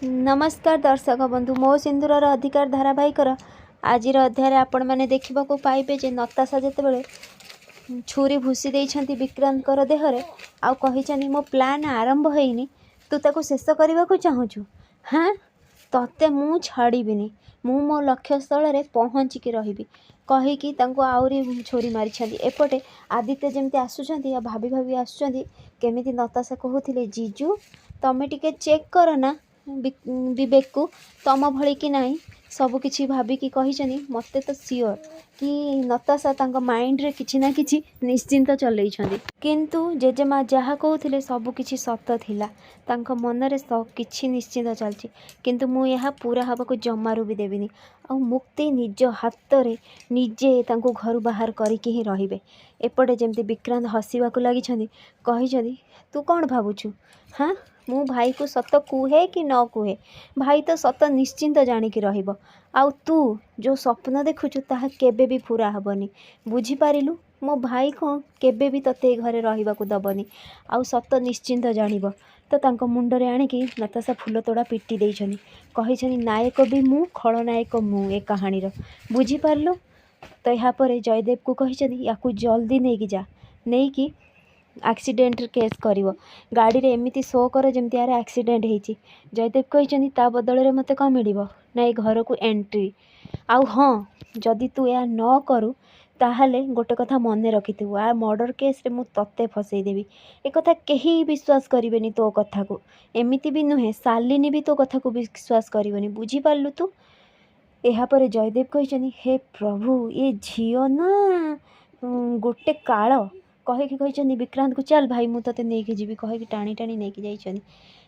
नमस्कार दर्शक बंधु मो सिंदूर अधिकार धारावाहिकर आज अध्याय आपण मैंने देखा पाइबे जे नताशा जितेबाला छुरी भूसी देइछंती विक्रांत देहरे आउ कही मो प्लान आरंभ होइनी तू ताको शेष करने को चाहूचु। हाँ तते मु छाड़बीनी मु मो लक्ष्य स्थल में पहुँचिकी रही कहीकि आहरी छुरी मारी एपटे आदित्य जमती आसुँच भाभी भाभी आसुँच केमिति नताशा कहूले जीजू तमें टिके चेक कर ना विवेक को तम भली कि नहीं सबकि भाविकी कही मते तो सियोर कि नताशा तांको माइंड रे किछि ना किछि निश्चिंत चलई किंतु जेजेमा जहाँ कहते सबकि सत थिला तांको मन रे किछि निश्चिंत चलछि किंतु मु यह पूरा हवा जमारू भी देविनी आ मुक्ति निज हाथ रे निजे तांको घर बाहर करिकी ही रहिबे। एपटे जमती विक्रांत हसवा लगी कही तू कौन भावुछु। हाँ मु भाई को सत कुहे कि न कुहे भाई तो सत निश्चिंत जानिकी रहिबो आउ तू जो स्वप्न देखुचु ताहा केबे भी पूरा हबनी बुझिपारिलु मो भाई कौन केबे भी तते घरे रहिबाकू दबनी आउ सत निश्चिंत जानिबो। तो तांको मुंडरे आनिकी नताशा फूल तोड़ा पिटी देइछनी कही नायक भी मु खलनायक मु ए कहानी बुझिपारलु। तो यहाँ पर जयदेव को कही याकू जल्दी नहीं जा नहीं एक्सीडेंट केस करिवो गाड़ी रे एमिति शो कर जमती यार एक्सीडेंट होती जयदेव कही ता बदल में मते कौन मिल ना घर को एंट्री आउ हाँ जदि तू या न करू ताहले गोटे कथा मन रखिथु आ मर्डर केस रे मु तते फसईदेवी एक कथा कहीं विश्वास करेनि तो कथा को एमिति भी नुहे शालिनी भी तो कथा को विश्वास करेनि बुझिपारलु तू। यहाँ पर जयदेव कही हे प्रभु ये झील ना गोटे काल कही विक्रांत को चल भाई मु ते नहीं जीवी कहीकि टाणी टाणी नहीं जाइछनी।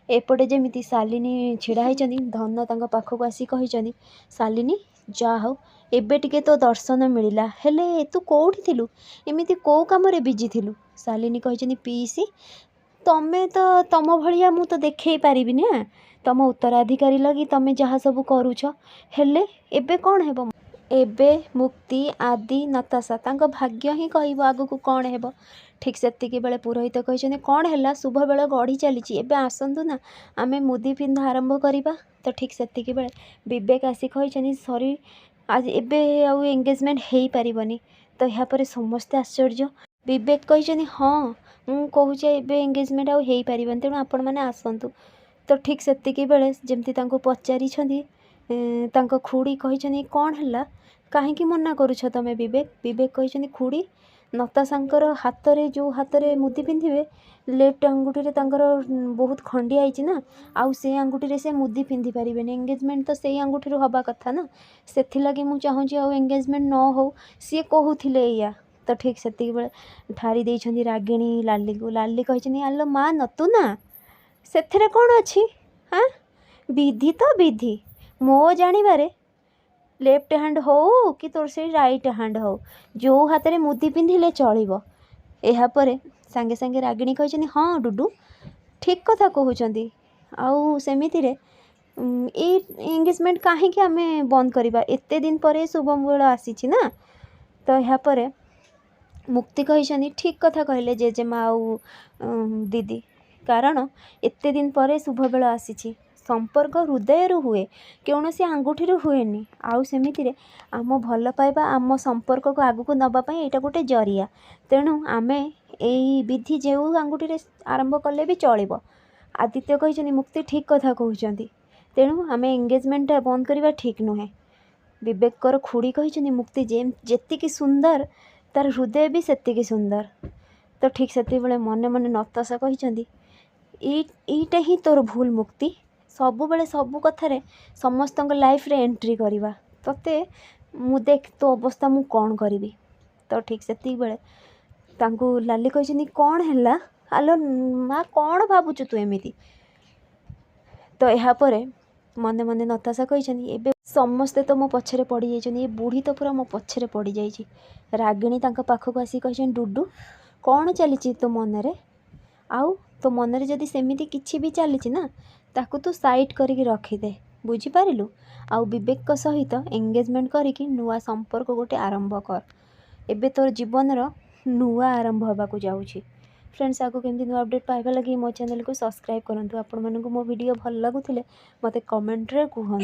एपटे जमी शालिनी छिड़ा होती धन तांको पाखक आसी कही शालिनी जा हो एबे टिके तो दर्शन मिलला हेले तू कौटी थिलु एमिति को काम रे बिजी थिलु। शालिनी कही पीसी तमें तो तम भलिया मु तो देखे पारिबी ना तम उत्तराधिकारी लगी तमें जहाँ सब करुछ हेले एबे कौन हेबो एबे मुक्ति आदि नताशा तांको भाग्य ही कहबो आगु को कौन हेबो। ठीक सेतिकी बेले पुरोहित कही कौन है शुभ बेल गढ़ी चली एबे आसंतु ना आमे मुदी पिंध आरंभ करिबा। तो ठीक सेतिकी बेले विवेक आसी कही सॉरी आज एबे आउ एंगेजमेंट हेई पारिबनी। तो यहाँ पर समस्ते आश्चर्य विवेक कही हाँ मु कहूचे एबे एंगेजमेंट आउ हेई पारिबनी तेणु आपण माने आसंतु। तो ठीक सेतिकी बेले जेमती तांको पचारि तांको खुड़ी कही कौन है कहीं मना करुछ तमें विवेक कही खुड़ी नताशांकर हाथ रे जो हाथ रे मुदी पिंधिबे लेफ्ट अंगुठी रे तांकर बहुत खंडिया आइछि ना आउ से अंगुठी रे से मुदी पिंधि पारिबेनी एंगेजमेंट तो से अंगुठी रो हवा कथा ना सेथि लगी मु चाहूँगी आउ एंगेजमेंट न हो सी कहूथिले या। तो ठीक सेतिकी बेले ठारी देइछंदी रागिणी लाली को लाली कही आलो माँ नतु ना सेथिरे कौन अछि। हाँ विधि तो विधि मो जानिबारे लेफ्ट हैंड हो कि तोर से राइट हैंड हो जो हाथ में मुदी पिंधिले चलिबो। यहाँ पर सांगे सांगे रागिणी कही हाँ डुडू ठीक कथा कहउचंदी आउ सेमिति रे एंगेजमेंट कहीं आमे बंद करवा एते दिन पर शुभ बेल आसी ना। तो यहाँ पर मुक्ति कही ठीक कथा कहले जेजेमा आउ दीदी कारण एते दिन पर शुभ बेल आसी संपर्क हृदय हुए कौन सी आंगुठी हुएनि आउ सेमिति रे आम भल पाइबा आम संपर्क को आगु को नबापाई एटा गोटे जरिया तेणु आमे एई विधि जो आंगुठी रे आरंभ कले भी चलिबो। आदित्य कही मुक्ति ठीक कथा कहउचंदी तेणु आमे एंगेजमेंट बंद करवा ठीक नुहे। विवेक खुड़ी कही मुक्ति जेतिकी सुंदर तार हृदय भी सेतिकी सुंदर। तो ठीक से मन मन नताशा कही ईटा ही तोर भूल मुक्ति सबु बेले सबु कथारे समस्त लाइफ रे एंट्री करवा तते मु देख तो अवस्था मु कौन करी। तो ठीक से बेले तांको लाली कही कौन है आलो माँ कौन भावुचु तू एमिति। तो यहाँ पर मने मने नताशा कही एबे समस्ते तो मो पछरे पड़ी जाइछनी बुढ़ी तो पूरा मो पछरे पड़ी जाइछि। रागिणी तांको पाखक आसी कही डुडू कौन चली तो मन रे आउ तो मन रे जदि सेमिति किछि भी चली ना ताकू तू साइड करके रखीदे बुझिपारिलु आउ विवेक सहित एंगेजमेंट करिकी नुआ संपर्क गोटे आरंभ कर एबे तोर जीवन नुआ आरंभ होबाकू जाउछि। फ्रेंड्स आगो केमती नुआ अपडेट पाइबा लगी मो चैनल को सब्सक्राइब करंतु। आपण मानकु मो वीडियो भल लागुथिले मते कमेंट रे कहंतु।